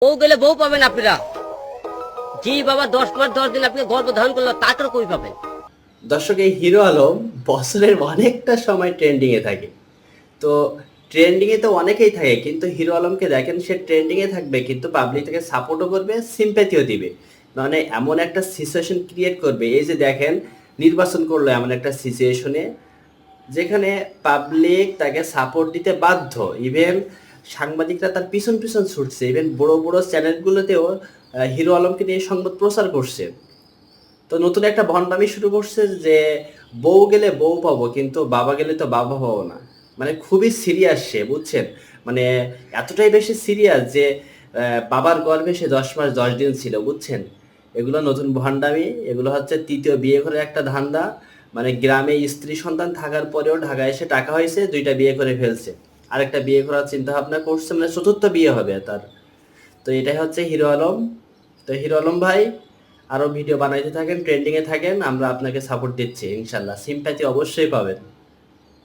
বউ গেলে বউ পাবেন আপনারা। জি বাবা, 10 মাস 10 দিন আপনি গর্ভ ধারণ করলো, তারপরে কই পাবেন? দর্শক, এই হিরো আলম বছরের অনেকটা সময় ট্রেন্ডিং এ থাকে। তো ট্রেন্ডিং এ তো অনেকেই থাকে, কিন্তু হিরো আলমকে দেখেন, সে ট্রেন্ডিং এ থাকবে কিন্তু পাবলিক তাকে সাপোর্টও করবে, সিম্প্যাথিও দিবে। মানে এমন একটা সিচুয়েশন ক্রিয়েট করবে, এই যে দেখেন নির্বাচন করলো এমন একটা সিচুয়েশনে যেখানে পাবলিক তাকে সাপোর্ট দিতে বাধ্য। ইভেন সাংবাদিকরা তার পিছন পিছন ছুটছে, ইভেন বড় বড় চ্যানেলগুলোতেও হিরো আলমকে নিয়ে সংবাদ প্রচার করছে। তো নতুন একটা ভণ্ডামি শুরু করছে যে বউ গেলে বউ পাবো, কিন্তু বাবা গেলে তো বাবা পাবো না। মানে খুবই সিরিয়াস সে, বুঝছেন? মানে এতটাই বেশি সিরিয়াস যে বাবার গর্ভে সে 10 মাস 10 দিন ছিল, বুঝছেন? এগুলো নতুন ভণ্ডামি, এগুলো হচ্ছে তৃতীয় বিয়ে করে একটা ধান্দা। মানে গ্রামে স্ত্রী সন্তান থাকার পরেও ঢাকায় এসে টাকা হয়েছে, 2টা বিয়ে করে ফেলছে, আরেকটা বিয়ে করার চিন্তা ভাবনা করছে, মানে চতুর্থ বিয়ে হবে তার। তো এটাই হচ্ছে হিরো আলম। তো হিরো আলম ভাই, আরো ভিডিও বানাইতে থাকেন, ট্রেন্ডিং এ থাকেন, আমরা আপনাকে সাপোর্ট দিচ্ছি, ইনশাল্লাহ সিম্প্যাথি অবশ্যই পাবেন।